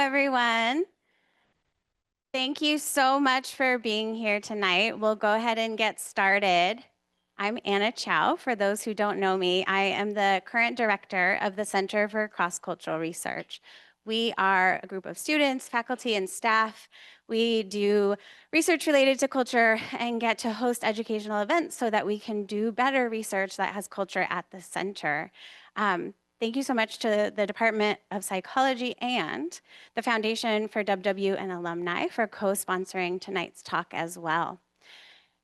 everyone. Thank you so much for being here tonight. We'll go ahead and get started. I'm Anna Chow. For those who don't know me, I am the current director of the Center for Cross-Cultural Research. We are a group of students, faculty, and staff. We do research related to culture and get to host educational events so that we can do better research that has culture at the center. Thank you so much to the Department of Psychology and the Foundation for WW and Alumni for co-sponsoring tonight's talk as well.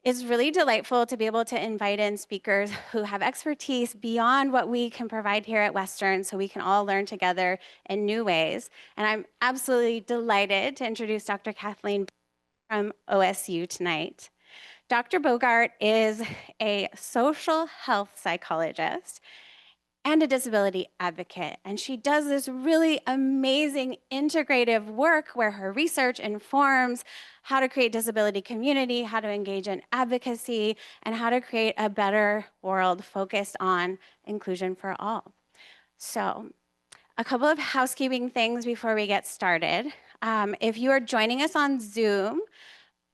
It's really delightful to be able to invite in speakers who have expertise beyond what we can provide here at Western so we can all learn together in new ways. And I'm absolutely delighted to introduce Dr. Kathleen from OSU tonight. Dr. Bogart is a social health psychologist and a disability advocate. And she does this really amazing integrative work where her research informs how to create disability community, how to engage in advocacy, and how to create a better world focused on inclusion for all. So, a couple of housekeeping things before we get started. If you are joining us on Zoom,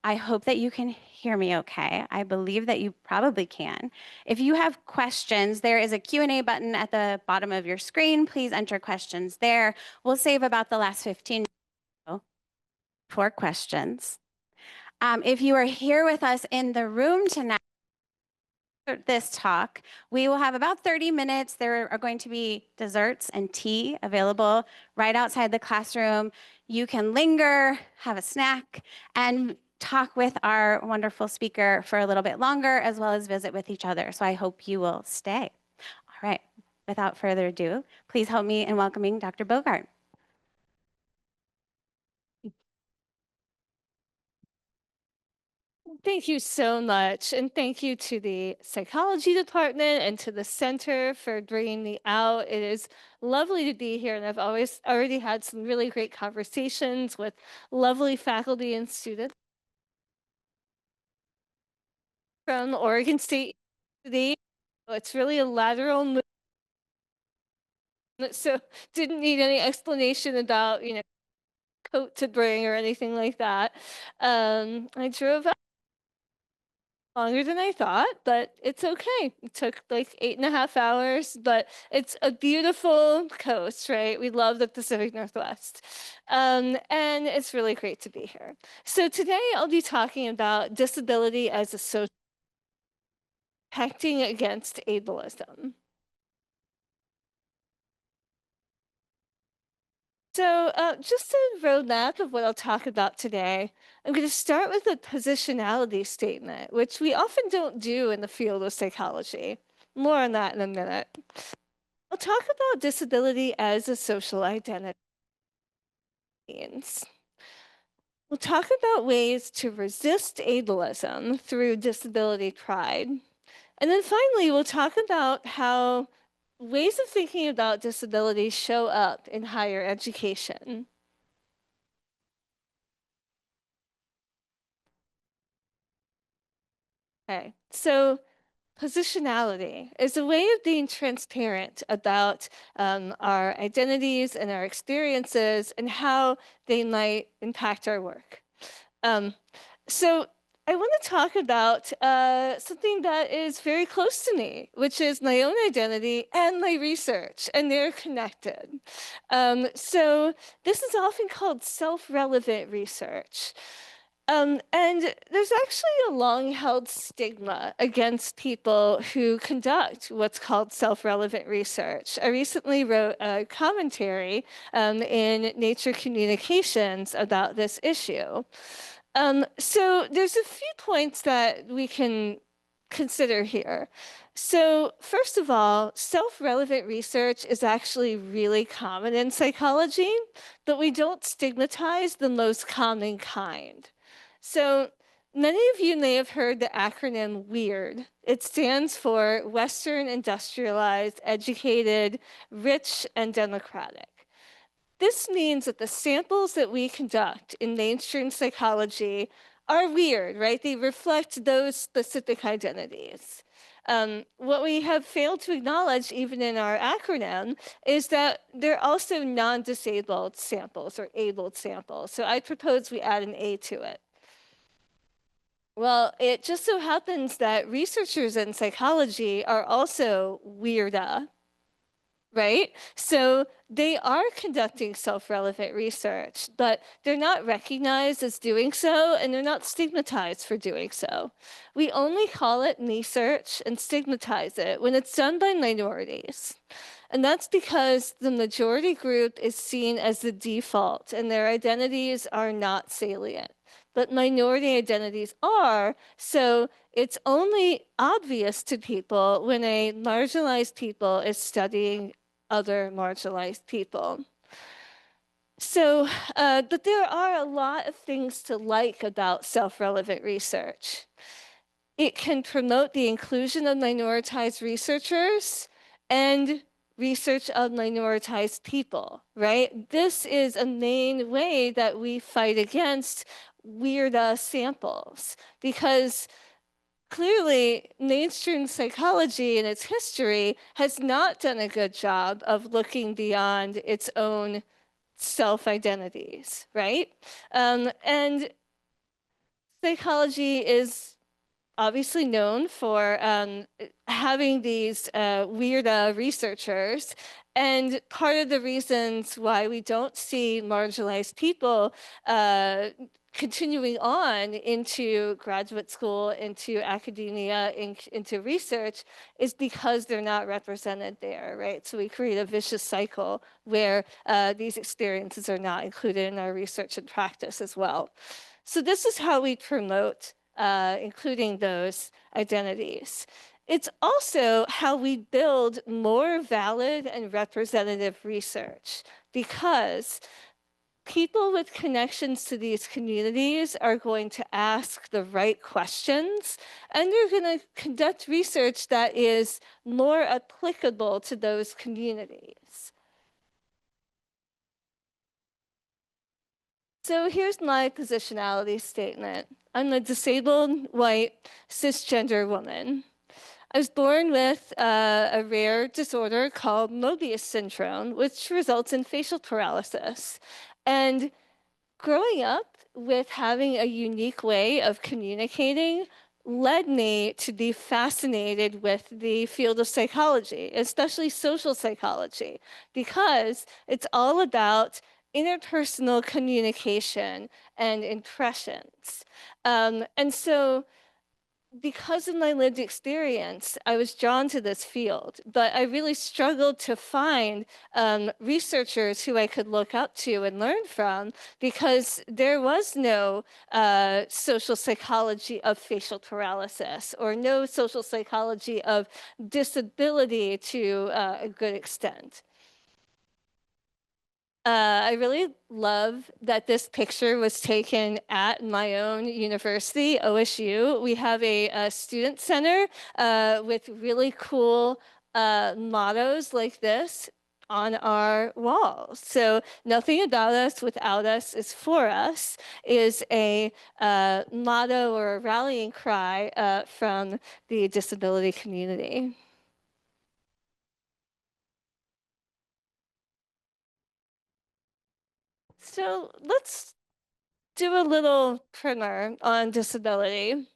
I hope that you can hear me okay. I believe that you probably can. If you have questions, there is a Q&A button at the bottom of your screen. Please enter questions there. We'll save about the last 15 minutes for questions. If you are here with us in the room tonight, this talk, we will have about 30 minutes. There are going to be desserts and tea available right outside the classroom. You can linger, have a snack, and talk with our wonderful speaker for a little bit longer, as well as visit with each other. So I hope you will stay. All right, without further ado, please help me in welcoming Dr. Bogart. Thank you so much. And thank you to the psychology department and to the center for bringing me out. It is lovely to be here. And I've already had some really great conversations with lovely faculty and students from Oregon State University. It's really a lateral movement. So didn't need any explanation about, coat to bring or anything like that. I drove longer than I thought, but it's okay. It took like 8.5 hours, but it's a beautiful coast, right? We love the Pacific Northwest. And it's really great to be here. So today I'll be talking about disability as a social acting against ableism. So just a roadmap of what I'll talk about today. I'm going to start with a positionality statement, which we often don't do in the field of psychology. More on that in a minute. I'll talk about disability as a social identity. We'll talk about ways to resist ableism through disability pride. And then finally, we'll talk about how ways of thinking about disability show up in higher education. Okay, so positionality is a way of being transparent about our identities and our experiences and how they might impact our work. So I want to talk about something that is very close to me, which is my own identity and my research, and they're connected. So this is often called self-relevant research. And there's actually a long-held stigma against people who conduct what's called self-relevant research. I recently wrote a commentary in Nature Communications about this issue. So there's a few points that we can consider here. So first of all, self-relevant research is actually really common in psychology, but we don't stigmatize the most common kind. So many of you may have heard the acronym WEIRD. It stands for Western Industrialized, Educated, Rich, and Democratic. This means that the samples that we conduct in mainstream psychology are weird, right? They reflect those specific identities. What we have failed to acknowledge, even in our acronym, is that there are also non-disabled samples or abled samples. So I propose we add an A to it. Well, it just so happens that researchers in psychology are also weirda, right? So they are conducting self-relevant research, but they're not recognized as doing so, and they're not stigmatized for doing so. We only call it research and stigmatize it when it's done by minorities. And that's because the majority group is seen as the default and their identities are not salient. But minority identities are, so it's only obvious to people when a marginalized people is studying other marginalized people. So, but there are a lot of things to like about self-relevant research. It can promote the inclusion of minoritized researchers and research of minoritized people, right? This is a main way that we fight against weird samples, because clearly mainstream psychology in its history has not done a good job of looking beyond its own self-identities, right? And psychology is obviously known for having these weird researchers. And part of the reasons why we don't see marginalized people continuing on into graduate school, into academia, into research, is because they're not represented there, right? So we create a vicious cycle where these experiences are not included in our research and practice as well. So this is how we promote including those identities. It's also how we build more valid and representative research, because people with connections to these communities are going to ask the right questions, and they're going to conduct research that is more applicable to those communities. So here's my positionality statement. I'm a disabled, white, cisgender woman. I was born with a rare disorder called Moebius syndrome, which results in facial paralysis. And growing up with having a unique way of communicating led me to be fascinated with the field of psychology, especially social psychology, because it's all about interpersonal communication and impressions. And so because of my lived experience, I was drawn to this field, but I really struggled to find researchers who I could look up to and learn from, because there was no social psychology of facial paralysis, or no social psychology of disability to a good extent. I really love that this picture was taken at my own university, OSU. We have a student center with really cool mottos like this on our walls. So nothing about us without us is for us is a motto or a rallying cry from the disability community. So let's do a little primer on disability.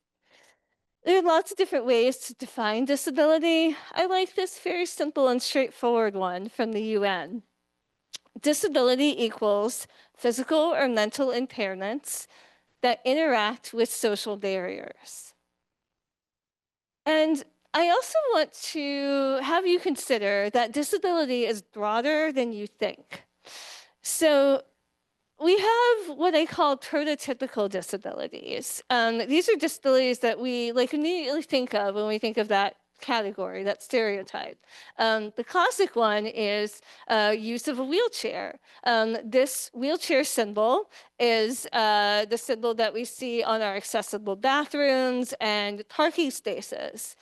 There are lots of different ways to define disability. I like this very simple and straightforward one from the UN. Disability equals physical or mental impairments that interact with social barriers. And I also want to have you consider that disability is broader than you think. So we have what I call prototypical disabilities. These are disabilities that we immediately think of when we think of that category, that stereotype. The classic one is use of a wheelchair. This wheelchair symbol is the symbol that we see on our accessible bathrooms and parking spaces.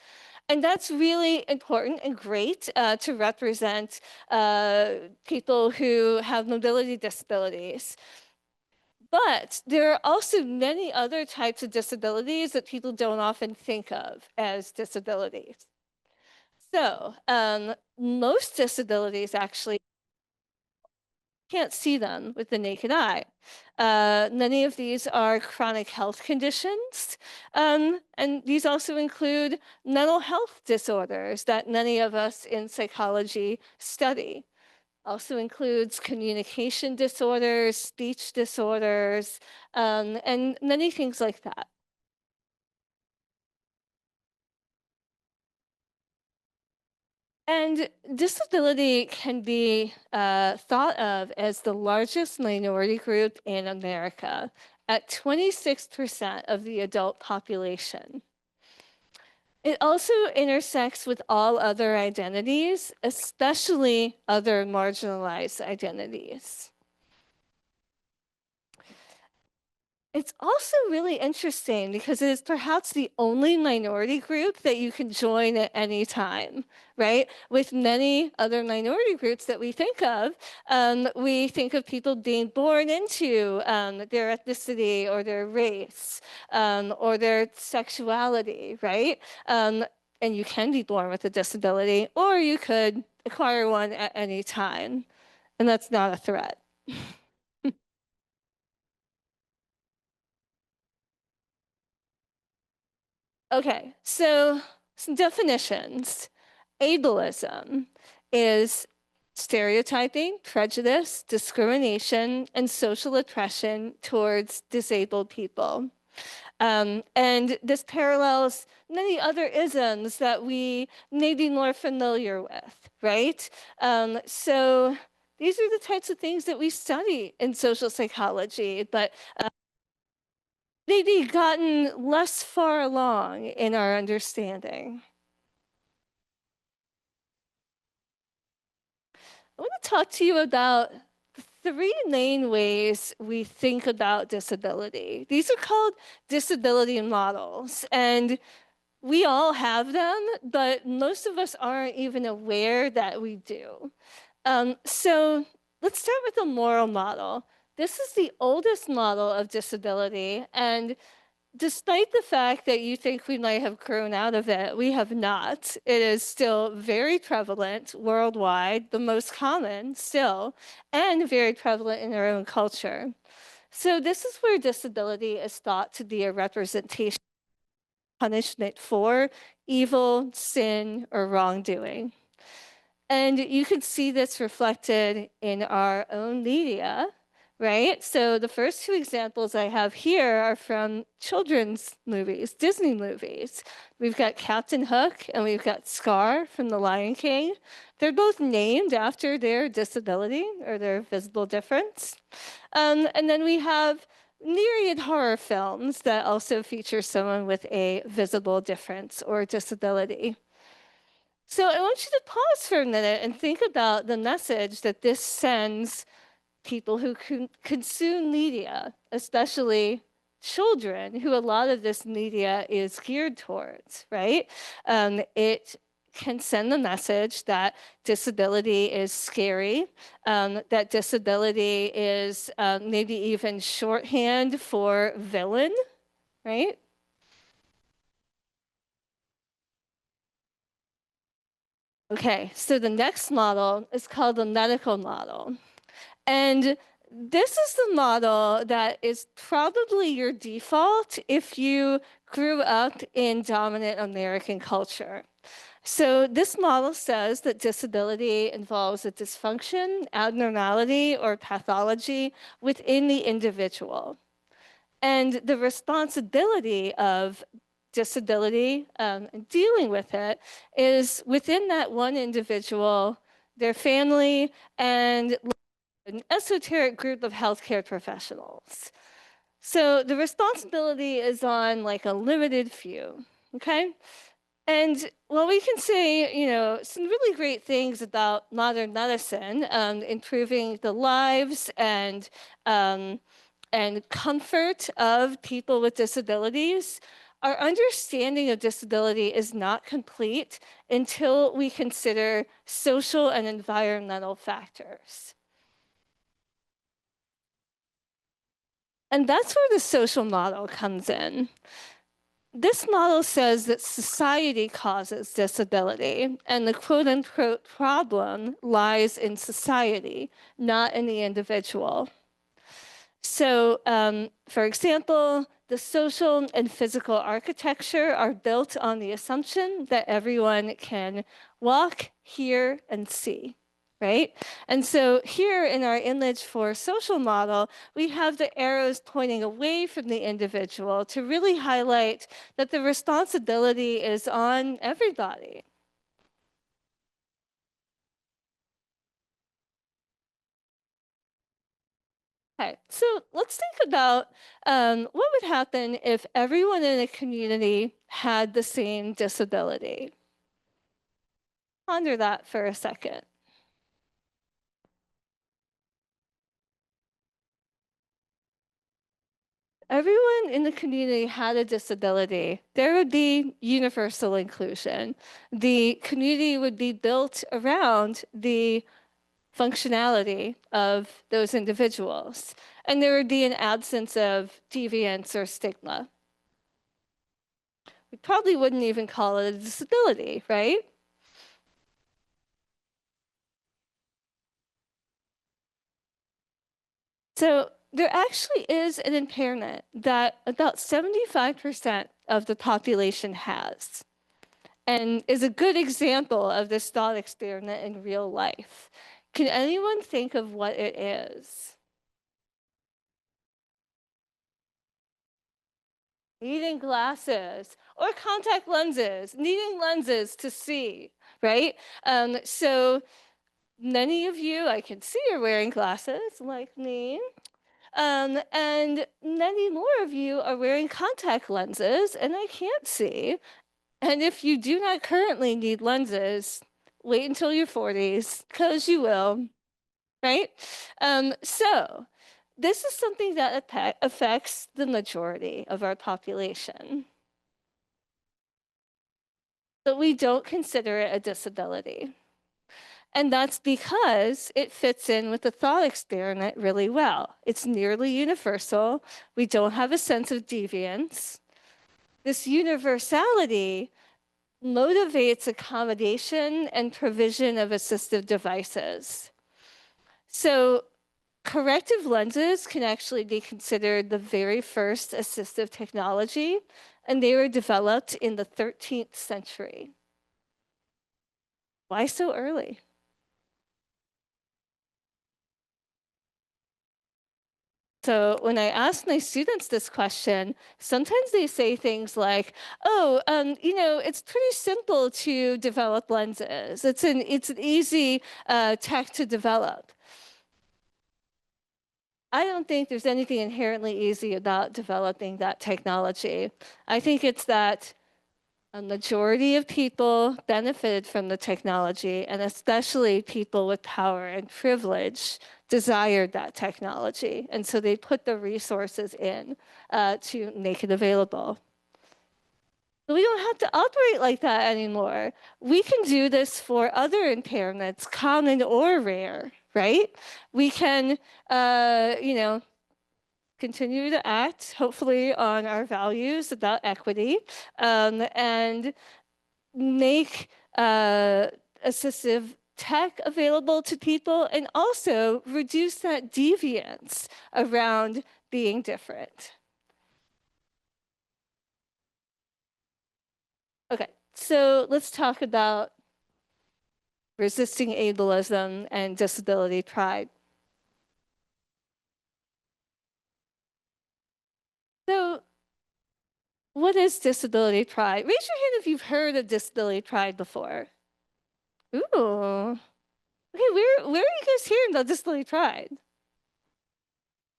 And that's really important and great to represent people who have mobility disabilities. But there are also many other types of disabilities that people don't often think of as disabilities. So most disabilities actually can't see them with the naked eye. Many of these are chronic health conditions, and these also include mental health disorders that many of us in psychology study. Also includes communication disorders, speech disorders, and many things like that. And disability can be thought of as the largest minority group in America at 26% of the adult population. It also intersects with all other identities, especially other marginalized identities. It's also really interesting because it is perhaps the only minority group that you can join at any time, right? With many other minority groups that we think of people being born into their ethnicity or their race or their sexuality, right? And you can be born with a disability, or you could acquire one at any time, and that's not a threat. Okay, so some definitions. Ableism is stereotyping, prejudice, discrimination, and social oppression towards disabled people. And this parallels many other isms that we may be more familiar with, right? So these are the types of things that we study in social psychology, but maybe gotten less far along in our understanding. I want to talk to you about three main ways we think about disability. These are called disability models, and we all have them, but most of us aren't even aware that we do. So let's start with the moral model. This is the oldest model of disability, and despite the fact that you think we might have grown out of it, we have not. It is still very prevalent worldwide, the most common still, and very prevalent in our own culture. So this is where disability is thought to be a representation of punishment for evil, sin, or wrongdoing. And you can see this reflected in our own media, right? So the first two examples I have here are from children's movies, Disney movies. We've got Captain Hook and we've got Scar from The Lion King. They're both named after their disability or their visible difference. And then we have myriad horror films that also feature someone with a visible difference or disability. So I want you to pause for a minute and think about the message that this sends people who consume media, especially children, who a lot of this media is geared towards, right? It can send the message that disability is scary, that disability is maybe even shorthand for villain, right? Okay, so the next model is called the medical model. And this is the model that is probably your default if you grew up in dominant American culture. So this model says that disability involves a dysfunction, abnormality, or pathology within the individual. And the responsibility of disability and dealing with it is within that one individual, their family, and an esoteric group of healthcare professionals. So the responsibility is on like a limited few, okay? And while we can say, some really great things about modern medicine, improving the lives and comfort of people with disabilities, our understanding of disability is not complete until we consider social and environmental factors. And that's where the social model comes in. this model says that society causes disability, and the quote unquote problem lies in society, not in the individual. So, for example, the social and physical architecture are built on the assumption that everyone can walk, hear, and see, right? And so here in our image for social model, we have the arrows pointing away from the individual to really highlight that the responsibility is on everybody. Okay, so let's think about what would happen if everyone in a community had the same disability. Ponder that for a second. Everyone in the community had a disability, there would be universal inclusion. The community would be built around the functionality of those individuals, and there would be an absence of deviance or stigma. We probably wouldn't even call it a disability, right? So there actually is an impairment that about 75% of the population has, and is a good example of this thought experiment in real life. Can anyone think of what it is? Needing glasses or contact lenses, needing lenses to see, right? So many of you I can see are wearing glasses like me. And many more of you are wearing contact lenses, and I can't see. And if you do not currently need lenses, wait until your 40s, because you will, right? So this is something that affects the majority of our population, but we don't consider it a disability. And that's because it fits in with the thought experiment really well. It's nearly universal. We don't have a sense of deviance. This universality motivates accommodation and provision of assistive devices. So corrective lenses can actually be considered the very first assistive technology, and they were developed in the 13th century. Why so early? So when I ask my students this question, sometimes they say things like, "Oh, it's pretty simple to develop lenses. It's an easy tech to develop." I don't think there's anything inherently easy about developing that technology. I think it's that a majority of people benefited from the technology, and especially people with power and privilege desired that technology. And so they put the resources in to make it available. But we don't have to operate like that anymore. We can do this for other impairments, common or rare, right? We can, continue to act, hopefully, on our values about equity, and make assistive tech available to people, and also reduce that deviance around being different. Okay, so let's talk about resisting ableism and disability pride. So what is disability pride? Raise your hand if you've heard of disability pride before. Ooh. Okay, where are you guys hearing about disability pride?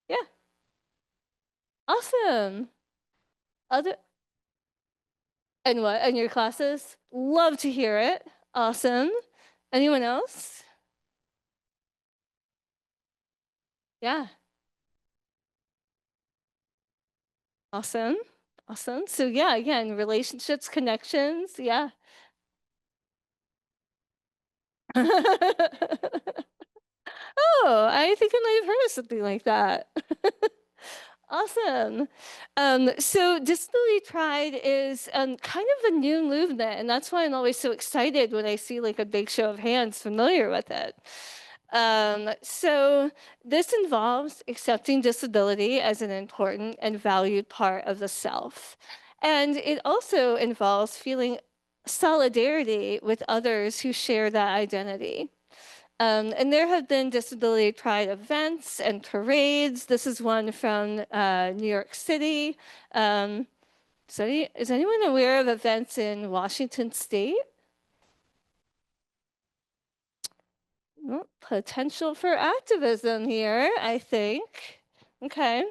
Yeah, awesome. Other and what? In your classes? Love to hear it. Awesome. Anyone else? Yeah, awesome. Awesome. So yeah, again, relationships, connections, yeah. Oh, I think I might have heard of something like that. Awesome. So disability pride is kind of a new movement, and that's why I'm always so excited when I see like a big show of hands familiar with it. So this involves accepting disability as an important and valued part of the self. And it also involves feeling solidarity with others who share that identity. And there have been disability pride events and parades. This is one from New York City. So is anyone aware of events in Washington State? Well, potential for activism here, I think. Okay.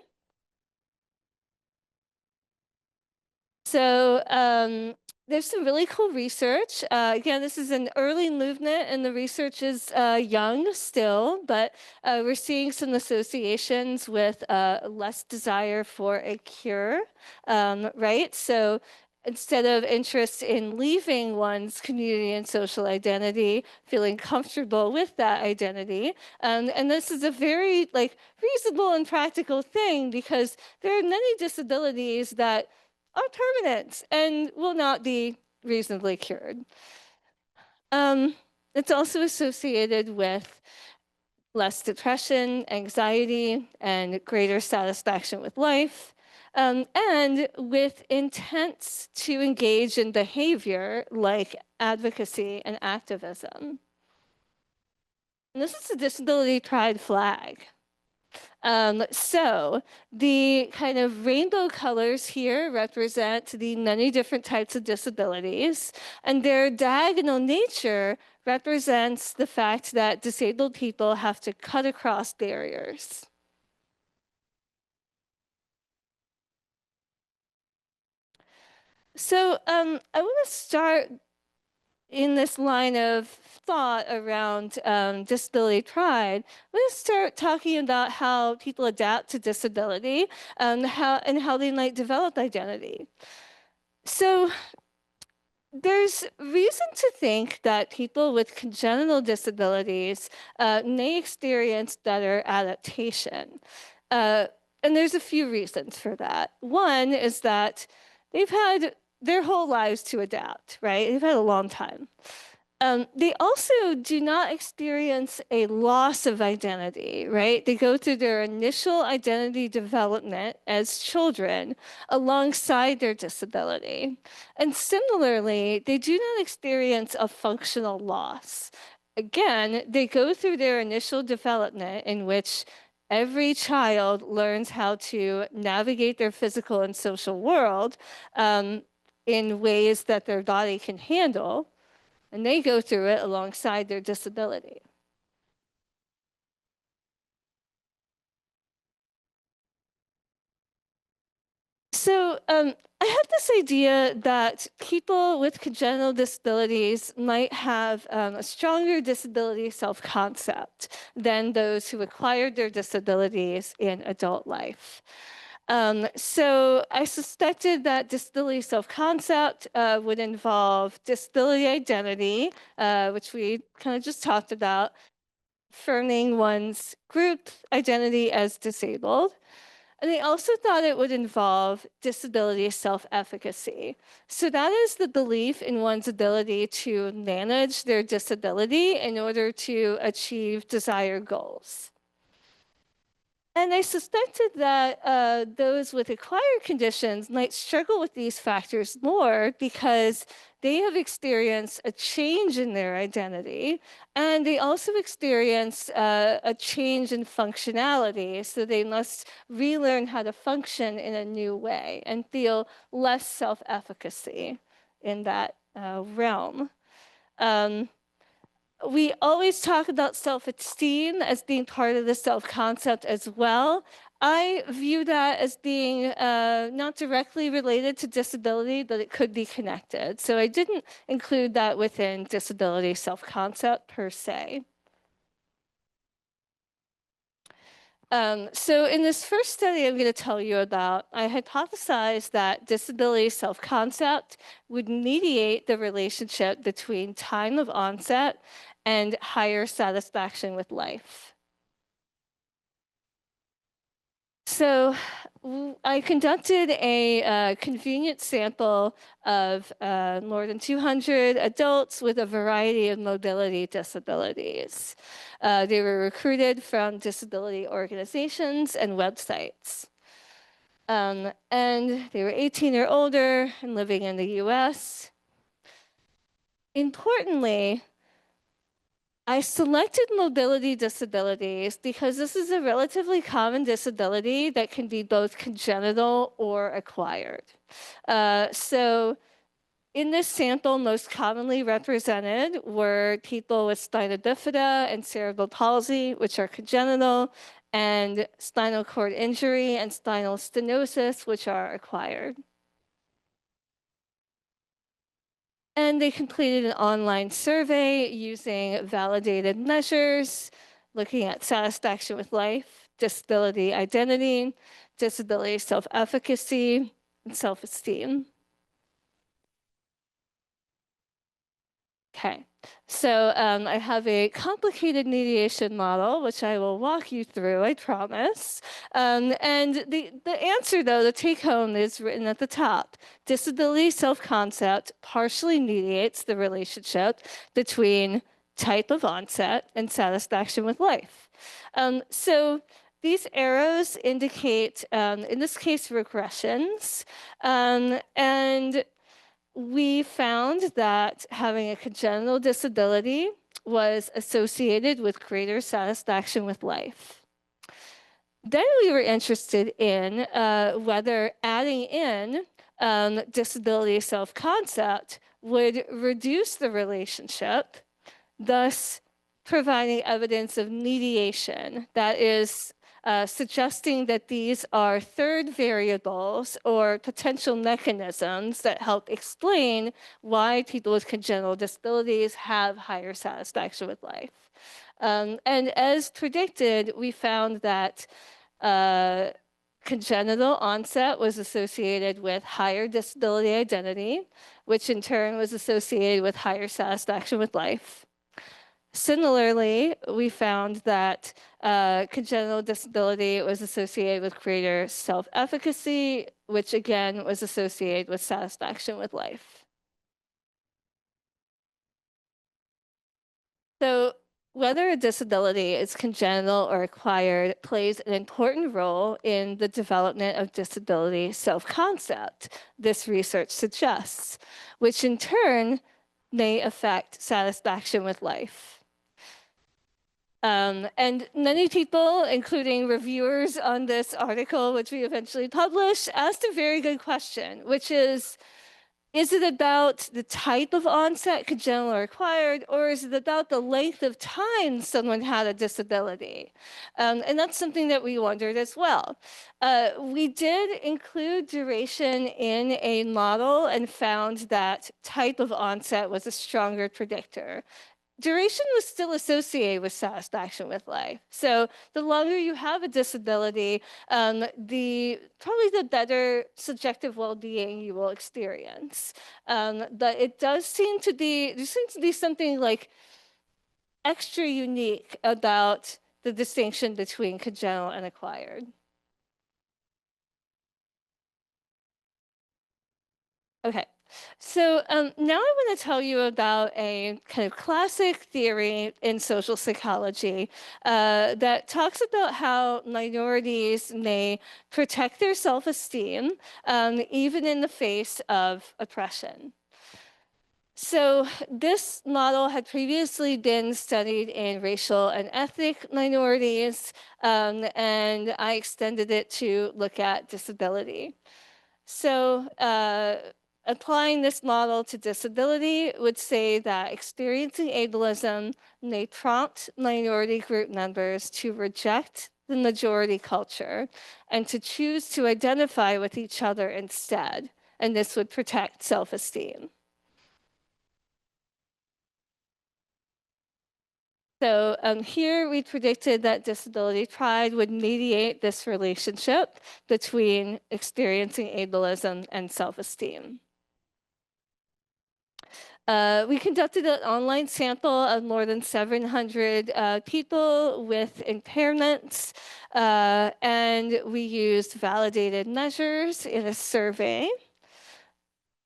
So there's some really cool research. Again, this is an early movement, and the research is young still, but we're seeing some associations with less desire for a cure, right? So instead of interest in leaving one's community and social identity, feeling comfortable with that identity. And this is a very like reasonable and practical thing because there are many disabilities that are permanent and will not be reasonably cured. It's also associated with less depression, anxiety, and greater satisfaction with life, and with intents to engage in behavior like advocacy and activism. And this is a disability pride flag. So the kind of rainbow colors here represent the many different types of disabilities, and their diagonal nature represents the fact that disabled people have to cut across barriers. So I want to start in this line of thought around disability pride. I'm going to start talking about how people adapt to disability and how they might develop identity. So there's reason to think that people with congenital disabilities may experience better adaptation. Uh, and there's a few reasons for that. One is that they've had their whole lives to adapt, right? They've had a long time. They also do not experience a loss of identity, right? They go through their initial identity development as children alongside their disability. And similarly, they do not experience a functional loss. Again, they go through their initial development in which every child learns how to navigate their physical and social world in ways that their body can handle. And they go through it alongside their disability. So I have this idea that people with congenital disabilities might have a stronger disability self-concept than those who acquired their disabilities in adult life. So I suspected that disability self-concept would involve disability identity, which we kind of just talked about, affirming one's group identity as disabled. And they also thought it would involve disability self-efficacy. So that is the belief in one's ability to manage their disability in order to achieve desired goals. And I suspected that those with acquired conditions might struggle with these factors more because they have experienced a change in their identity, and they also experience a change in functionality. So they must relearn how to function in a new way and feel less self-efficacy in that realm. We always talk about self-esteem as being part of the self-concept as well. I view that as being not directly related to disability, but it could be connected. So I didn't include that within disability self-concept per se. So in this first study I'm going to tell you about, I hypothesized that disability self-concept would mediate the relationship between time of onset and higher satisfaction with life. So I conducted a convenient sample of more than 200 adults with a variety of mobility disabilities. They were recruited from disability organizations and websites. And they were 18 or older and living in the US. Importantly, I selected mobility disabilities because this is a relatively common disability that can be both congenital or acquired. So in this sample, most commonly represented were people with spina bifida and cerebral palsy, which are congenital, and spinal cord injury and spinal stenosis, which are acquired. And they completed an online survey using validated measures, looking at satisfaction with life, disability identity, disability self-efficacy, and self-esteem. Okay, so I have a complicated mediation model, which I will walk you through, I promise. And the answer, though, the take home is written at the top. Disability self-concept partially mediates the relationship between type of onset and satisfaction with life. So these arrows indicate, in this case, regressions. And we found that having a congenital disability was associated with greater satisfaction with life. Then we were interested in whether adding in disability self-concept would reduce the relationship, thus providing evidence of mediation, that is, suggesting that these are third variables or potential mechanisms that help explain why people with congenital disabilities have higher satisfaction with life. And as predicted, we found that congenital onset was associated with higher disability identity, which in turn was associated with higher satisfaction with life. Similarly, we found that congenital disability was associated with greater self-efficacy, which again was associated with satisfaction with life. So whether a disability is congenital or acquired plays an important role in the development of disability self-concept, this research suggests, which in turn may affect satisfaction with life. And many people, including reviewers on this article, which we eventually published, asked a very good question, which is it about the type of onset, congenital or acquired, or is it about the length of time someone had a disability? And that's something that we wondered as well. We did include duration in a model and found that type of onset was a stronger predictor. Duration was still associated with satisfaction with life. So the longer you have a disability, probably the better subjective well-being you will experience. But it does seem to be, there seems to be something like extra unique about the distinction between congenital and acquired. Okay, so now I want to tell you about a kind of classic theory in social psychology that talks about how minorities may protect their self-esteem even in the face of oppression. So this model had previously been studied in racial and ethnic minorities, and I extended it to look at disability. So applying this model to disability would say that experiencing ableism may prompt minority group members to reject the majority culture and to choose to identify with each other instead, and this would protect self-esteem. So here we predicted that disability pride would mediate this relationship between experiencing ableism and self-esteem. We conducted an online sample of more than 700 people with impairments, and we used validated measures in a survey,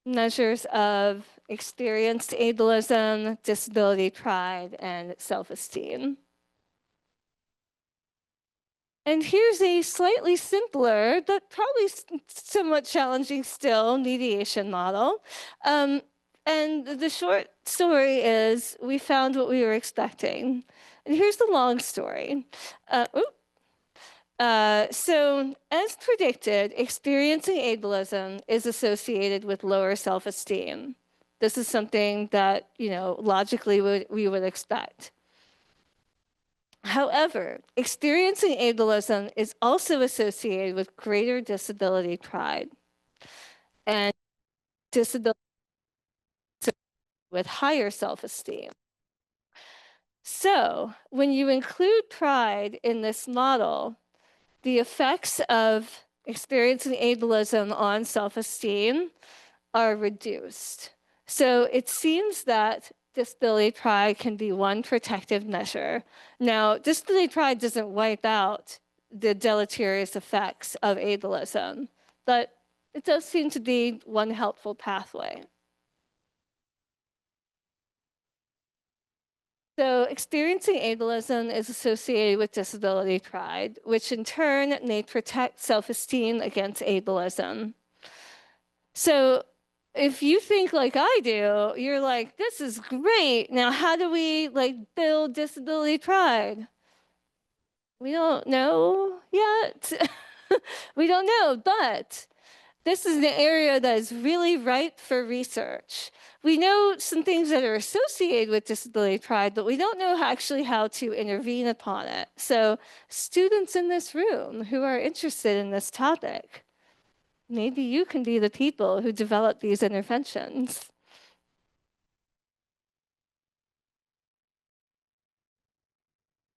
measures of experienced ableism, disability pride, and self-esteem. And here's a slightly simpler, but probably somewhat challenging still, mediation model. And the short story is we found what we were expecting. And here's the long story. So as predicted, experiencing ableism is associated with lower self-esteem. This is something that, logically we would expect. However, experiencing ableism is also associated with greater disability pride and disability with higher self-esteem. So when you include pride in this model, the effects of experiencing ableism on self-esteem are reduced. So it seems that disability pride can be one protective measure. Now, disability pride doesn't wipe out the deleterious effects of ableism, but it does seem to be one helpful pathway. So experiencing ableism is associated with disability pride, which in turn may protect self-esteem against ableism. So if you think like I do, you're like, this is great. Now, how do we build disability pride? We don't know yet. We don't know, but this is an area that is really ripe for research. We know some things that are associated with disability pride, but we don't know actually how to intervene upon it. So students in this room who are interested in this topic, maybe you can be the people who develop these interventions.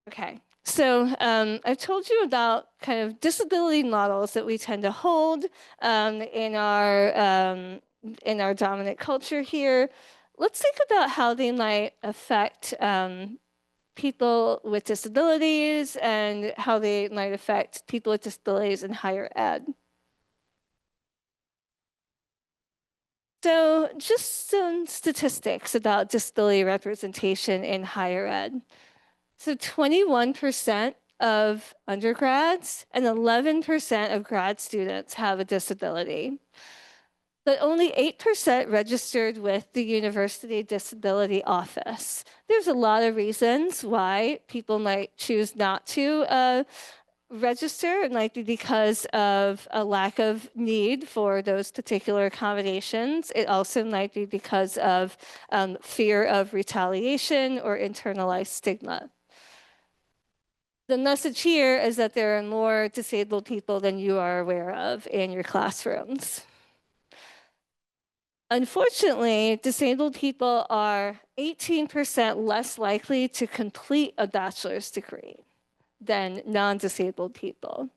Okay, so I've told you about kind of disability models that we tend to hold in our dominant culture here. Let's think about how they might affect people with disabilities and how they might affect people with disabilities in higher ed. So just some statistics about disability representation in higher ed. So 21% of undergrads and 11% of grad students have a disability. But only 8% registered with the University Disability Office. There's a lot of reasons why people might choose not to register. It might be because of a lack of need for those particular accommodations. It also might be because of fear of retaliation or internalized stigma. The message here is that there are more disabled people than you are aware of in your classrooms. Unfortunately, disabled people are 18% less likely to complete a bachelor's degree than non-disabled people.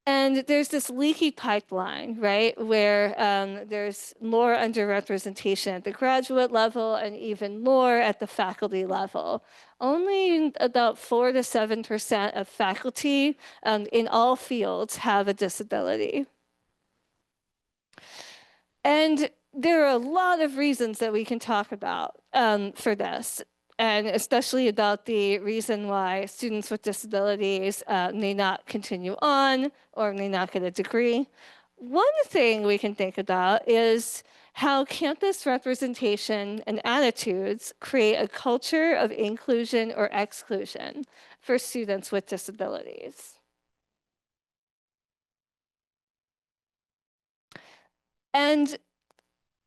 And there's this leaky pipeline, right, where there's more underrepresentation at the graduate level and even more at the faculty level. Only about 4 to 7% of faculty in all fields have a disability. And there are a lot of reasons that we can talk about for this, and especially about the reason why students with disabilities may not continue on or may not get a degree. One thing we can think about is how campus representation and attitudes create a culture of inclusion or exclusion for students with disabilities. And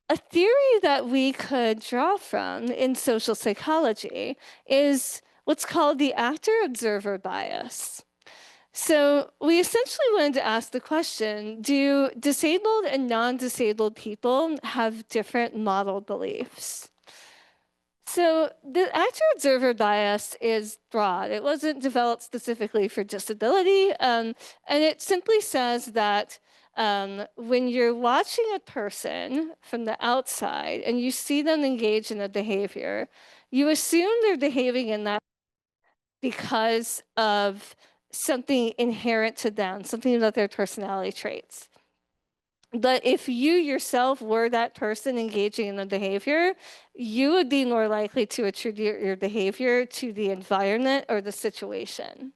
a theory that we could draw from in social psychology is what's called the actor-observer bias. So we essentially wanted to ask the question, do disabled and non-disabled people have different model beliefs? So the actor-observer bias is broad. It wasn't developed specifically for disability, and it simply says that When you're watching a person from the outside and you see them engage in a behavior, you assume they're behaving in that because of something inherent to them, something about their personality traits. But if you yourself were that person engaging in the behavior, you would be more likely to attribute your behavior to the environment or the situation.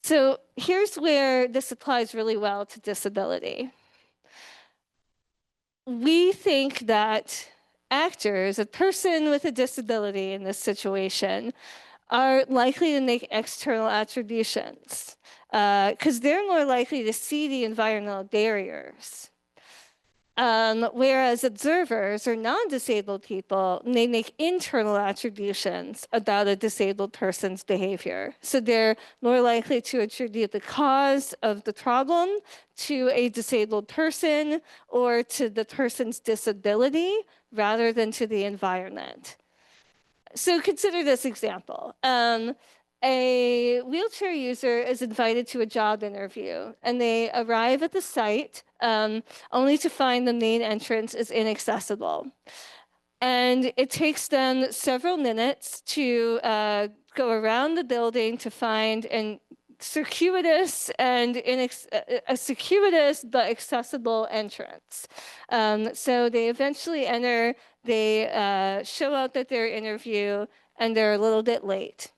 So here's where this applies really well to disability. We think that actors, a person with a disability in this situation, are likely to make external attributions because they're more likely to see the environmental barriers. Whereas observers or non-disabled people may make internal attributions about a disabled person's behavior. So they're more likely to attribute the cause of the problem to a disabled person or to the person's disability rather than to the environment. So consider this example. A wheelchair user is invited to a job interview and they arrive at the site only to find the main entrance is inaccessible. And it takes them several minutes to go around the building to find a circuitous but accessible entrance. So they eventually enter, they show up at their interview, and they're a little bit late.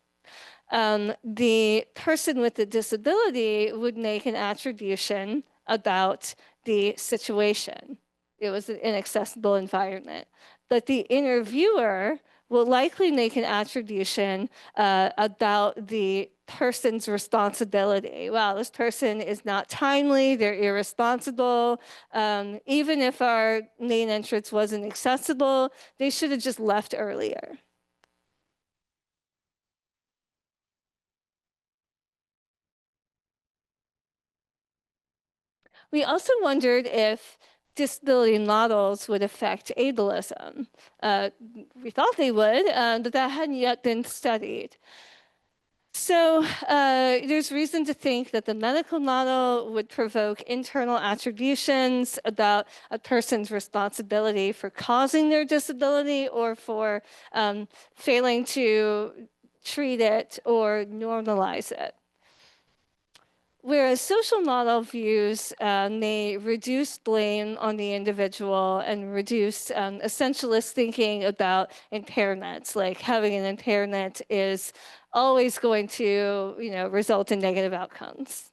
The person with the disability would make an attribution about the situation. It was an inaccessible environment. But the interviewer will likely make an attribution about the person's responsibility. Wow, this person is not timely, they're irresponsible. Even if our main entrance wasn't accessible, they should have just left earlier. We also wondered if disability models would affect ableism. We thought they would, but that hadn't yet been studied. So there's reason to think that the medical model would provoke internal attributions about a person's responsibility for causing their disability or for failing to treat it or normalize it. Whereas social model views may reduce blame on the individual and reduce essentialist thinking about impairments, like having an impairment is always going to, result in negative outcomes.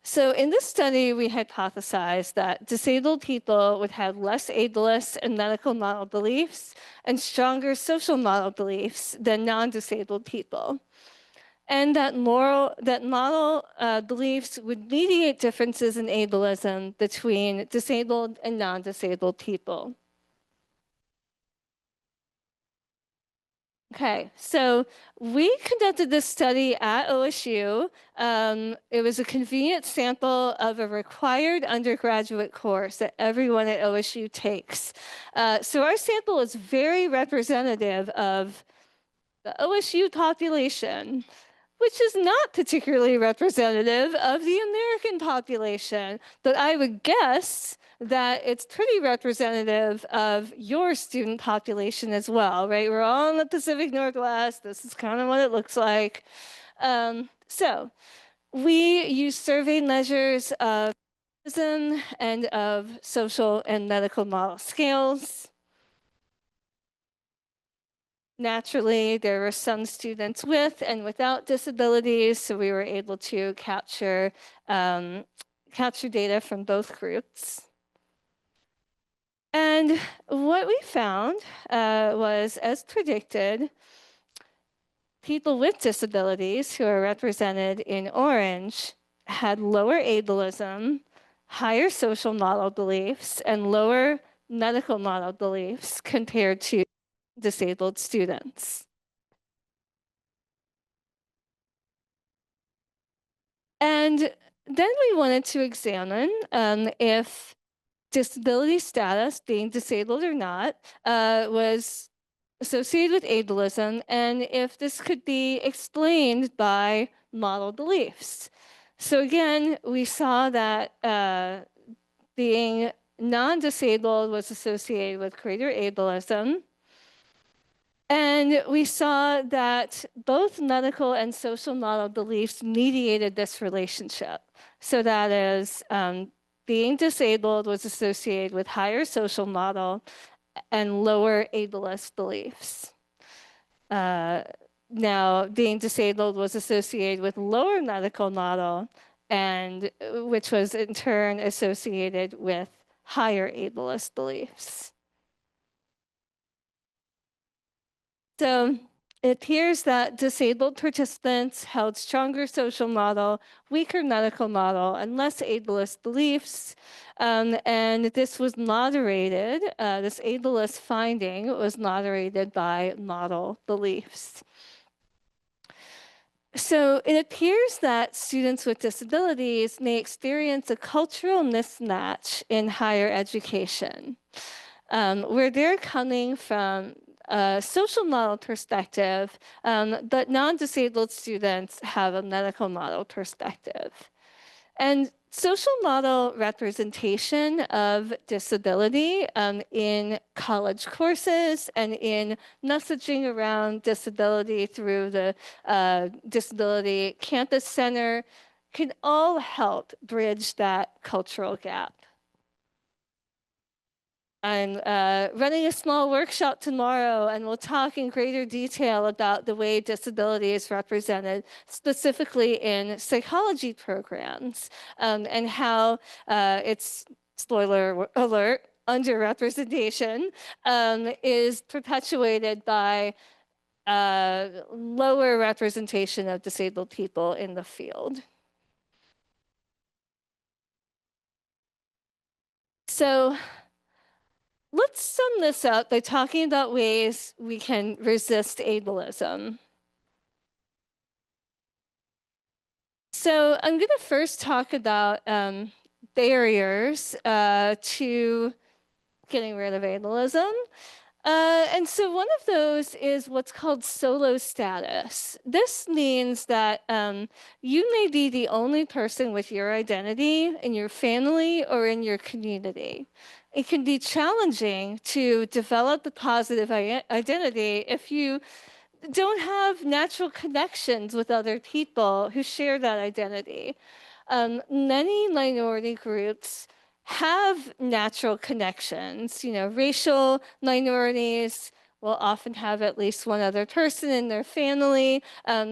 So in this study, we hypothesized that disabled people would have less ableist and medical model beliefs and stronger social model beliefs than non-disabled people. And that model beliefs would mediate differences in ableism between disabled and non-disabled people. Okay, so we conducted this study at OSU. It was a convenient sample of a required undergraduate course that everyone at OSU takes. So our sample is very representative of the OSU population, which is not particularly representative of the American population, but I would guess that it's pretty representative of your student population as well, right? We're all in the Pacific Northwest. This is kind of what it looks like. So we use survey measures of autism and of social and medical model scales. Naturally, there were some students with and without disabilities, so we were able to capture data from both groups. And what we found was, as predicted, people with disabilities who are represented in orange had lower ableism, higher social model beliefs, and lower medical model beliefs compared to disabled students. And then we wanted to examine if disability status, being disabled or not, was associated with ableism, and if this could be explained by model beliefs. So again, we saw that being non-disabled was associated with greater ableism. And we saw that both medical and social model beliefs mediated this relationship. So that is, being disabled was associated with higher social model and lower ableist beliefs. Now, being disabled was associated with lower medical model, and which was in turn associated with higher ableist beliefs. So it appears that disabled participants held stronger social model, weaker medical model, and less ableist beliefs. And this was moderated, this ableist finding was moderated by model beliefs. So it appears that students with disabilities may experience a cultural mismatch in higher education, where they're coming from a social model perspective, but non-disabled students have a medical model perspective. And social model representation of disability in college courses and in messaging around disability through the Disability Campus Center can all help bridge that cultural gap. I'm running a small workshop tomorrow, and we'll talk in greater detail about the way disability is represented, specifically in psychology programs, and how it's, spoiler alert, underrepresentation is perpetuated by lower representation of disabled people in the field. So let's sum this up by talking about ways we can resist ableism. So I'm going to first talk about barriers to getting rid of ableism. And so one of those is what's called solo status. This means that you may be the only person with your identity in your family or in your community. It can be challenging to develop a positive identity if you don't have natural connections with other people who share that identity. Many minority groups have natural connections. You know, racial minorities will often have at least one other person in their family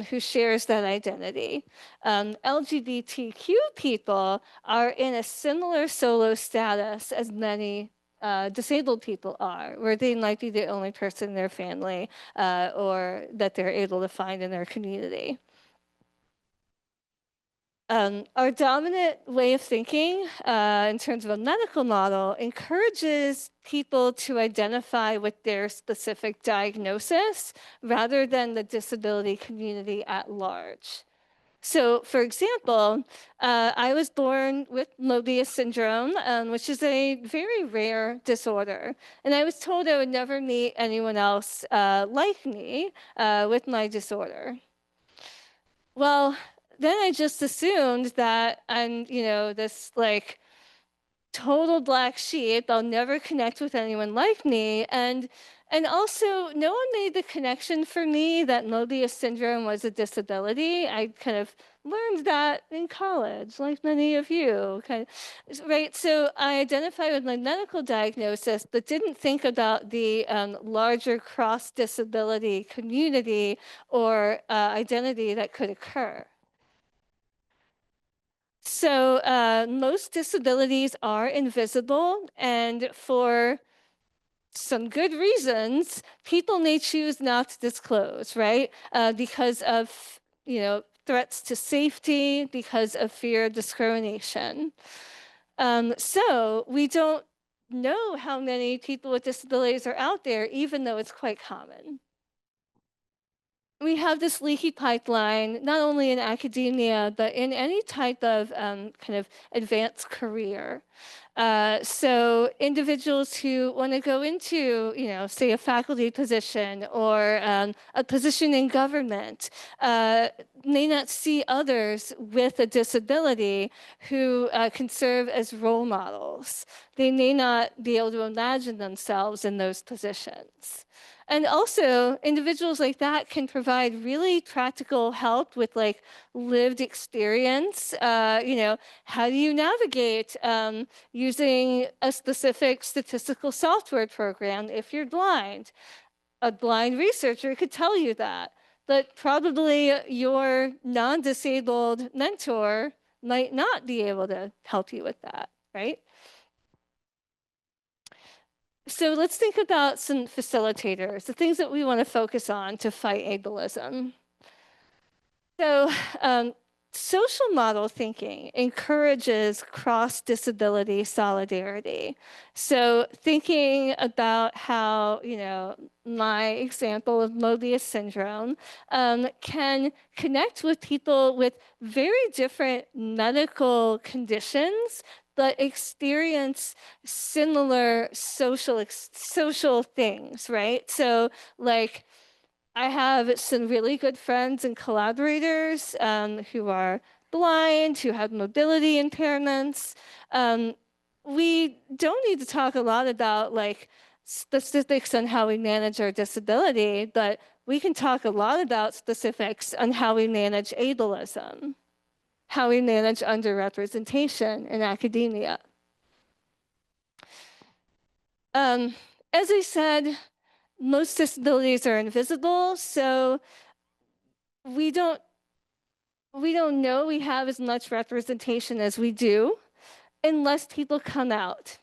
who shares that identity. LGBTQ people are in a similar solo status as many disabled people are, where they might be the only person in their family or that they're able to find in their community. Our dominant way of thinking in terms of a medical model encourages people to identify with their specific diagnosis rather than the disability community at large. So, for example, I was born with Moebius syndrome, which is a very rare disorder. And I was told I would never meet anyone else like me with my disorder. Well, then I just assumed that I'm, you know, this like total black sheep. I'll never connect with anyone like me. And also, no one made the connection for me that Moebius syndrome was a disability. I kind of learned that in college, like many of you. Right? So I identified with my medical diagnosis, but didn't think about the larger cross-disability community or identity that could occur. So most disabilities are invisible, and for some good reasons, people may choose not to disclose, right? Because of, you know, threats to safety, because of fear of discrimination. So we don't know how many people with disabilities are out there, even though it's quite common. we have this leaky pipeline, not only in academia, but in any type of kind of advanced career. So individuals who want to go into, say a faculty position or a position in government may not see others with a disability who can serve as role models. They may not be able to imagine themselves in those positions. And also, individuals like that can provide really practical help with like lived experience. How do you navigate using a specific statistical software program if you're blind? A blind researcher could tell you that, but probably your non-disabled mentor might not be able to help you with that, right? So let's think about some facilitators, the things that we want to focus on to fight ableism. So social model thinking encourages cross-disability solidarity. So thinking about how, my example of Moebius syndrome can connect with people with very different medical conditions but experience similar social things, right? So like I have some really good friends and collaborators who are blind, who have mobility impairments. We don't need to talk a lot about like specifics on how we manage our disability, but we can talk a lot about specifics on how we manage ableism, how we manage underrepresentation in academia. As I said, most disabilities are invisible, so we don't know we have as much representation as we do unless people come out.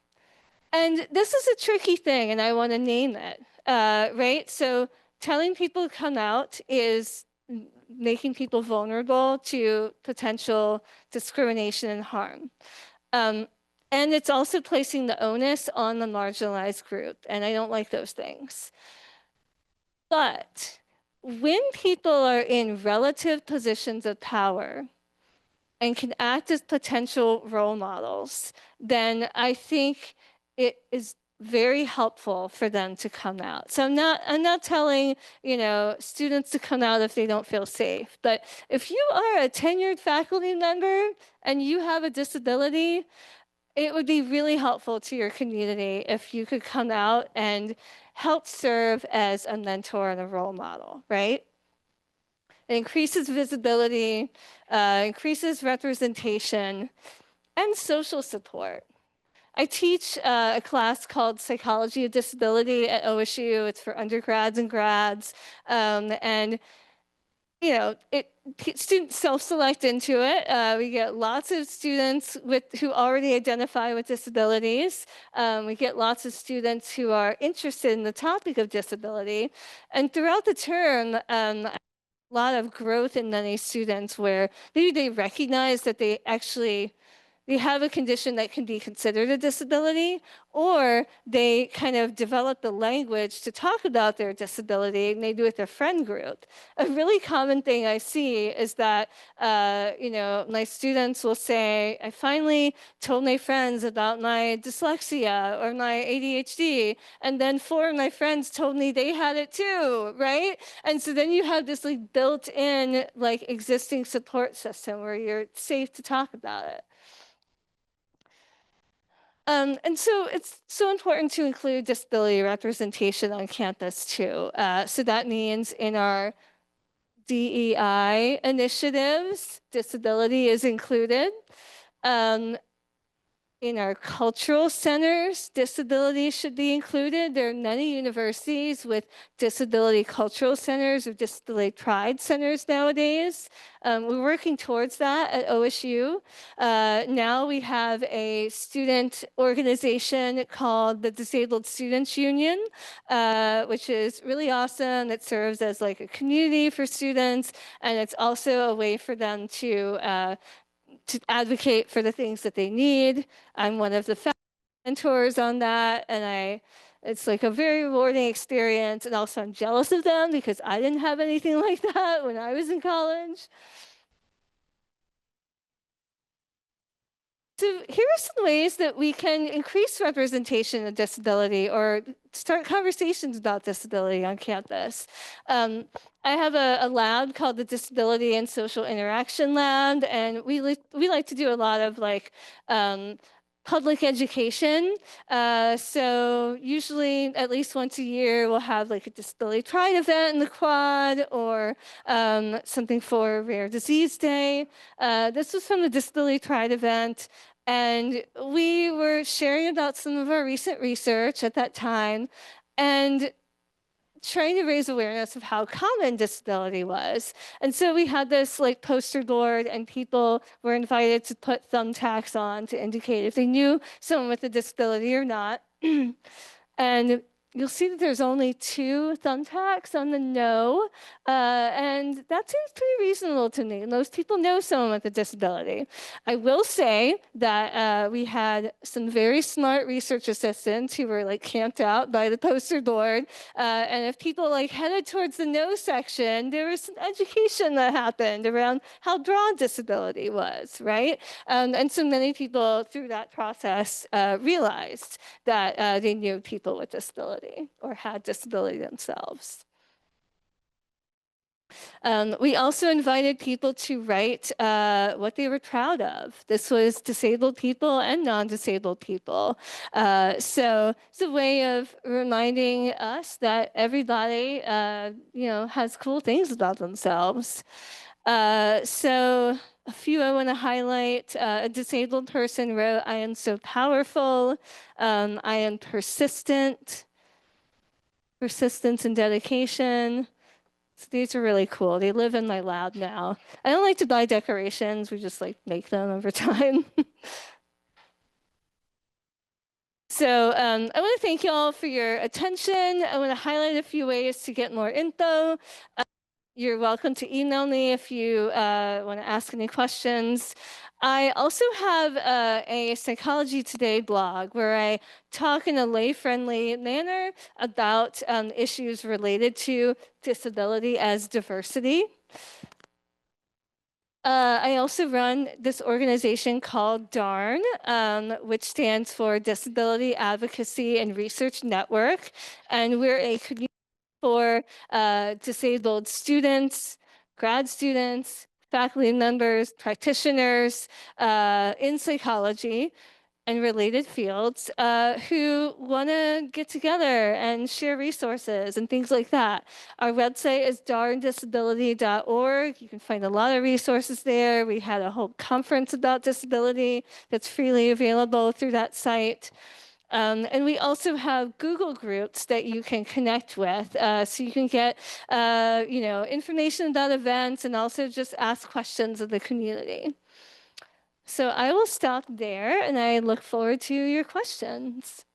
And this is a tricky thing, and I want to name it, right? So telling people to come out is making people vulnerable to potential discrimination and harm. And it's also placing the onus on the marginalized group, and I don't like those things. But when people are in relative positions of power and can act as potential role models, then I think it is very helpful for them to come out. So I'm not telling, students to come out if they don't feel safe, but if you are a tenured faculty member and you have a disability, it would be really helpful to your community if you could come out and help serve as a mentor and a role model, right? It increases visibility, increases representation, and social support. I teach a class called Psychology of Disability at OSU. It's for undergrads and grads. And students self-select into it. We get lots of students who already identify with disabilities. We get lots of students who are interested in the topic of disability. And throughout the term, a lot of growth in many students where maybe they recognize that they have a condition that can be considered a disability, or they kind of develop the language to talk about their disability, maybe with their friend group. A really common thing I see is that, my students will say, I finally told my friends about my dyslexia or my ADHD, and then 4 of my friends told me they had it too, right? And so then you have this like built-in like existing support system where you're safe to talk about it. And so it's so important to include disability representation on campus too. So that means in our DEI initiatives, disability is included. In our cultural centers, disability should be included. There are many universities with disability cultural centers or disability pride centers nowadays. We're working towards that at OSU. Now we have a student organization called the Disabled Students Union, which is really awesome. It serves as like a community for students, and it's also a way for them to advocate for the things that they need. I'm one of the mentors on that, and It's like a very rewarding experience. And also I'm jealous of them because I didn't have anything like that when I was in college. So here are some ways that we can increase representation of disability or start conversations about disability on campus. I have a lab called the Disability and Social Interaction Lab, and we like to do a lot of like public education. So usually at least once a year, we'll have like a Disability Pride event in the quad or something for Rare Disease Day. This was from the Disability Pride event. And we were sharing about some of our recent research at that time and trying to raise awareness of how common disability was. And so we had this like poster board and people were invited to put thumbtacks on to indicate if they knew someone with a disability or not. And you'll see that there's only 2 thumbtacks on the no, and that seems pretty reasonable to me. Most people know someone with a disability. I will say that we had some very smart research assistants who were like camped out by the poster board, and if people like headed towards the no section, there was some education that happened around how broad disability was, right? And so many people through that process realized that they knew people with disability or had disability themselves. We also invited people to write what they were proud of. This was disabled people and non-disabled people. So it's a way of reminding us that everybody, has cool things about themselves. So a few I want to highlight. A disabled person wrote, "I am so powerful. I am persistent." Persistence and dedication. So these are really cool. They live in my lab now. I don't like to buy decorations. We just like make them over time. So I want to thank you all for your attention. I want to highlight a few ways to get more info. You're welcome to email me if you want to ask any questions. I also have a Psychology Today blog where I talk in a lay-friendly manner about issues related to disability as diversity. I also run this organization called DARN, which stands for Disability Advocacy and Research Network. And we're a community for disabled students, grad students, faculty members, practitioners in psychology and related fields who want to get together and share resources and things like that. Our website is darndisability.org. You can find a lot of resources there. We had a whole conference about disability that's freely available through that site. And we also have Google groups that you can connect with, so you can get, information about events and also just ask questions of the community. So I will stop there, and I look forward to your questions.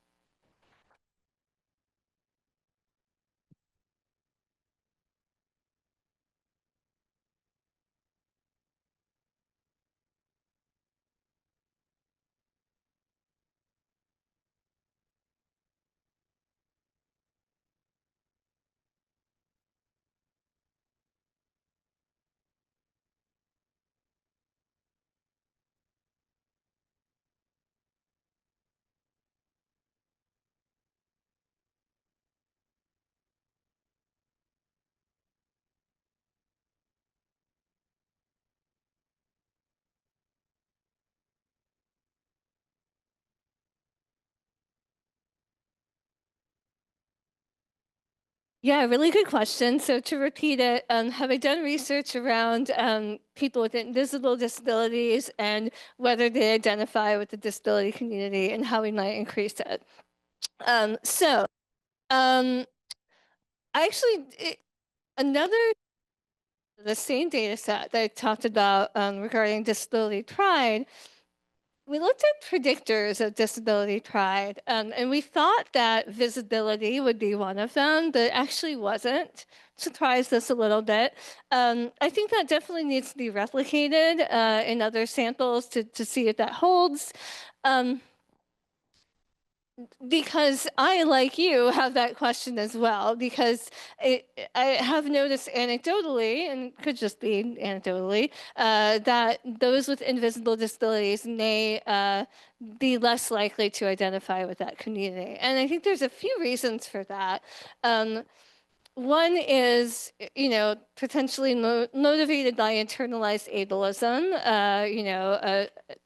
Yeah, really good question. So to repeat it, have I done research around people with invisible disabilities and whether they identify with the disability community and how we might increase it? So I actually, another, the same data set that I talked about regarding disability pride, we looked at predictors of disability pride, and we thought that visibility would be one of them, but it actually wasn't. Surprised us a little bit. I think that definitely needs to be replicated in other samples to see if that holds. because I, like you, have that question as well, because I have noticed anecdotally, and it could just be anecdotally, that those with invisible disabilities may be less likely to identify with that community. And I think there's a few reasons for that. One is, potentially motivated by internalized ableism,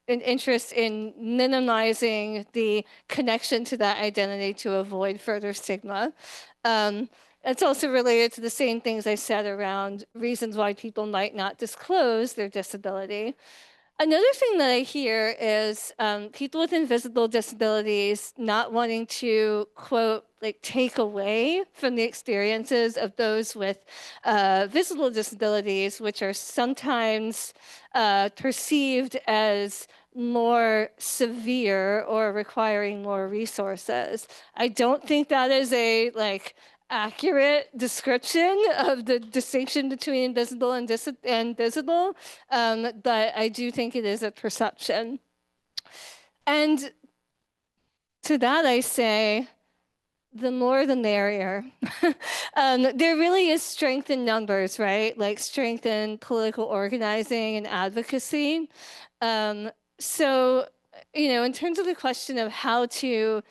an interest in minimizing the connection to that identity to avoid further stigma. It's also related to the same things I said around reasons why people might not disclose their disability. Another thing that I hear is people with invisible disabilities not wanting to, quote, like take away from the experiences of those with visible disabilities, which are sometimes perceived as more severe or requiring more resources. I don't think that is a accurate description of the distinction between invisible and visible, but I do think it is a perception. And to that I say, the more the merrier. There really is strength in numbers, right? Like strength in political organizing and advocacy. So, in terms of the question of how to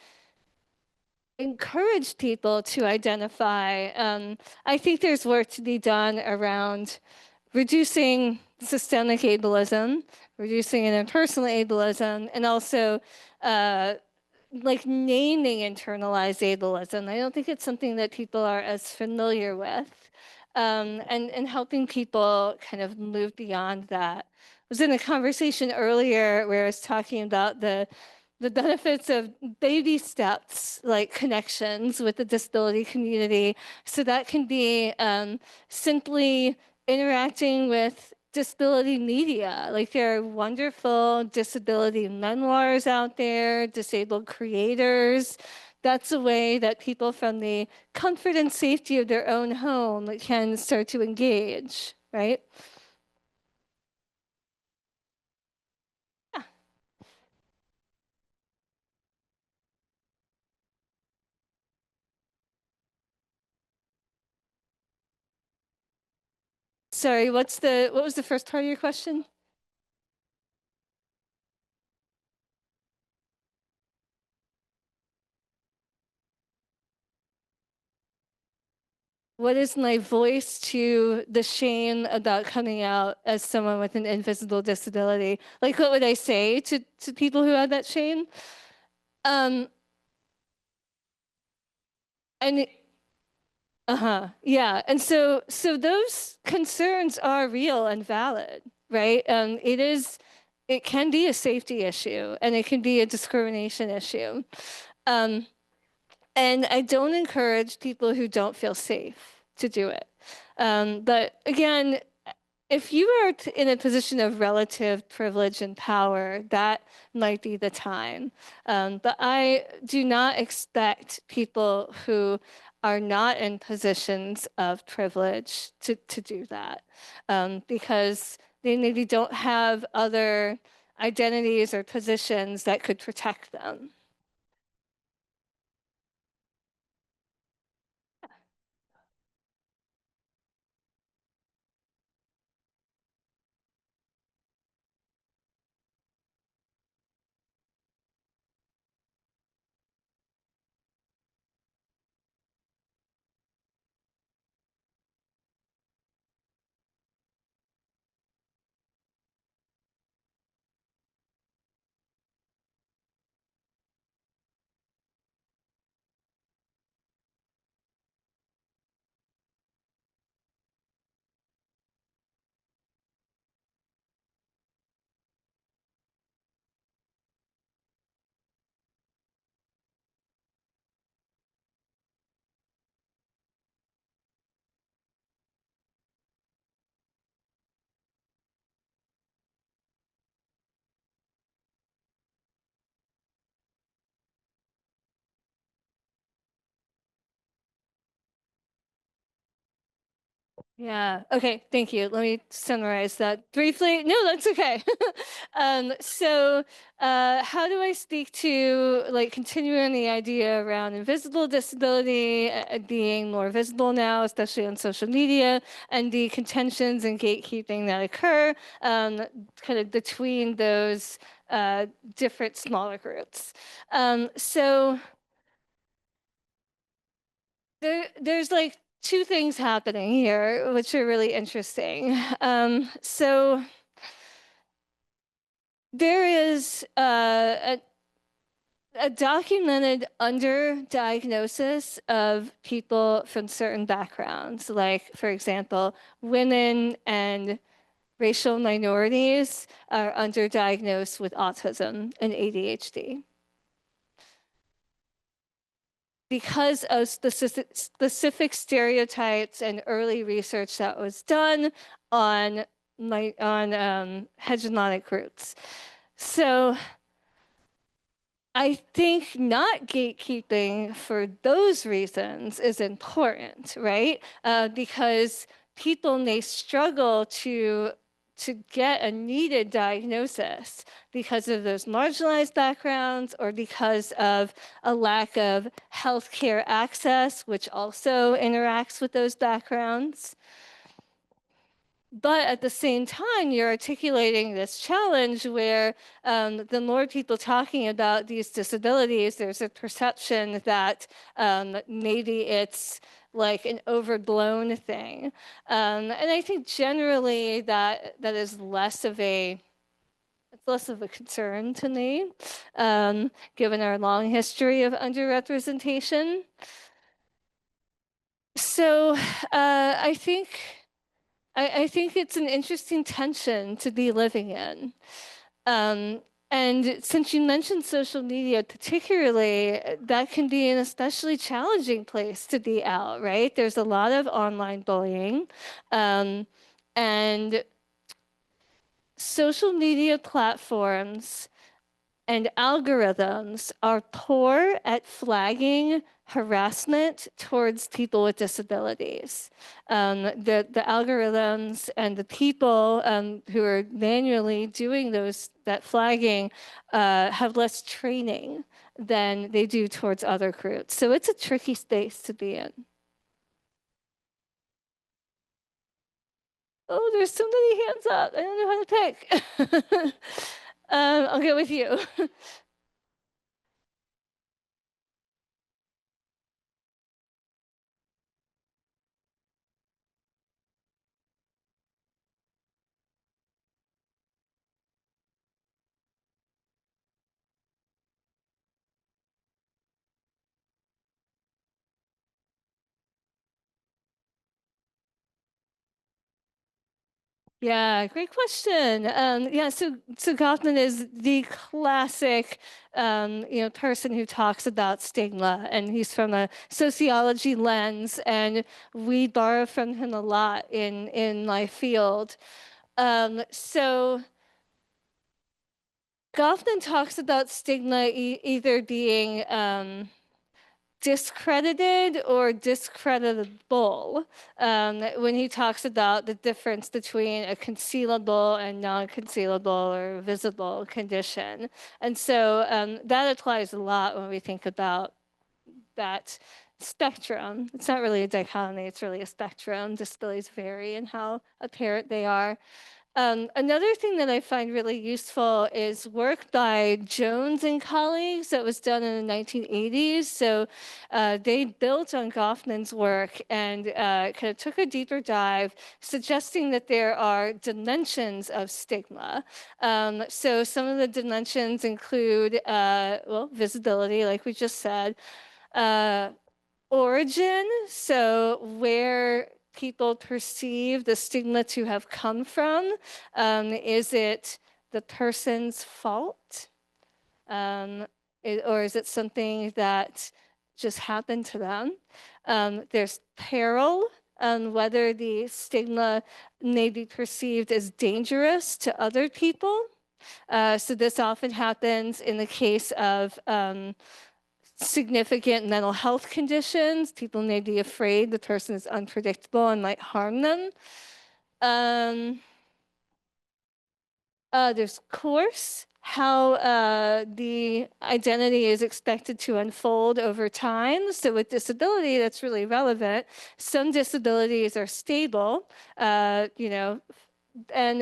encourage people to identify, I think there's work to be done around reducing systemic ableism, reducing interpersonal ableism, and also naming internalized ableism. I don't think it's something that people are as familiar with, and helping people kind of move beyond that. I was in a conversation earlier where I was talking about the benefits of baby steps, like connections with the disability community. So that can be simply interacting with disability media. Like there are wonderful disability memoirs out there, disabled creators. That's a way that people from the comfort and safety of their own home can start to engage, right? Yeah. Sorry, what was the first part of your question? What is my voice to the shame about coming out as someone with an invisible disability? Like, what would I say to people who have that shame? Um, and yeah. And so those concerns are real and valid, right? It can be a safety issue and it can be a discrimination issue. Um, and I don't encourage people who don't feel safe to do it. But again, if you are in a position of relative privilege and power, that might be the time. But I do not expect people who are not in positions of privilege to do that, because they maybe don't have other identities or positions that could protect them. Yeah. Okay. Thank you. Let me summarize that briefly. No, that's okay. So, how do I speak to like continuing the idea around invisible disability being more visible now, especially on social media, and the contentions and gatekeeping that occur kind of between those different smaller groups? So there's like two things happening here, which are really interesting. So there is a documented underdiagnosis of people from certain backgrounds, like, for example, women and racial minorities are underdiagnosed with autism and ADHD. Because of specific stereotypes and early research that was done on hegemonic groups. So I think not gatekeeping for those reasons is important, right? Because people may struggle to get a needed diagnosis because of those marginalized backgrounds or because of a lack of healthcare access, which also interacts with those backgrounds. But at the same time, you're articulating this challenge where the more people talking about these disabilities, there's a perception that maybe it's like an overblown thing. And I think generally that is less of a concern to me, given our long history of underrepresentation. So I think it's an interesting tension to be living in. And since you mentioned social media particularly, that can be an especially challenging place to be out, right? There's a lot of online bullying. And social media platforms and algorithms are poor at flagging harassment towards people with disabilities. The algorithms and the people who are manually doing that flagging have less training than they do towards other groups. So it's a tricky space to be in. Oh, there's so many hands up. I don't know how to pick. I'll go with you. Yeah, great question. Yeah, so Goffman is the classic, person who talks about stigma, and he's from a sociology lens, and we borrow from him a lot in my field. So Goffman talks about stigma either being discredited or discreditable when he talks about the difference between a concealable and non-concealable or visible condition. And so that applies a lot when we think about that spectrum. It's not really a dichotomy, it's really a spectrum. Disabilities vary in how apparent they are. Another thing that I find really useful is work by Jones and colleagues that was done in the 1980s. So they built on Goffman's work and kind of took a deeper dive, suggesting that there are dimensions of stigma. So some of the dimensions include, visibility, like we just said, origin, so where people perceive the stigma to have come from. Is it the person's fault? Or is it something that just happened to them? There's peril, whether the stigma may be perceived as dangerous to other people. So this often happens in the case of significant mental health conditions. People may be afraid the person is unpredictable and might harm them. There's course, how the identity is expected to unfold over time. So with disability, that's really relevant. Some disabilities are stable, and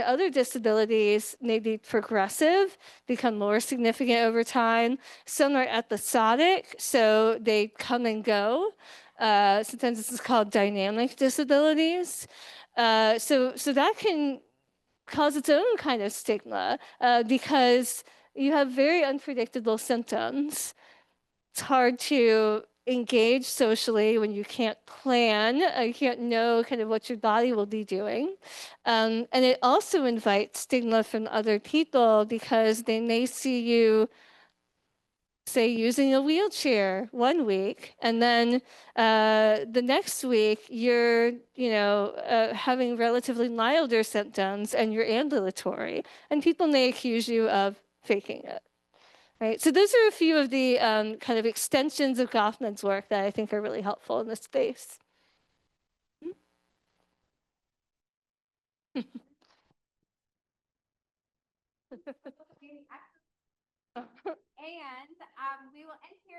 other disabilities may be progressive, become more significant over time. Some are episodic, so they come and go. Sometimes this is called dynamic disabilities. So that can cause its own kind of stigma because you have very unpredictable symptoms. It's hard to engage socially when you can't plan, you can't know kind of what your body will be doing. And it also invites stigma from other people because they may see you, say, using a wheelchair one week, and then the next week you're, having relatively milder symptoms and you're ambulatory, and people may accuse you of faking it. Right. So those are a few of the kind of extensions of Goffman's work that I think are really helpful in this space. And we will end here.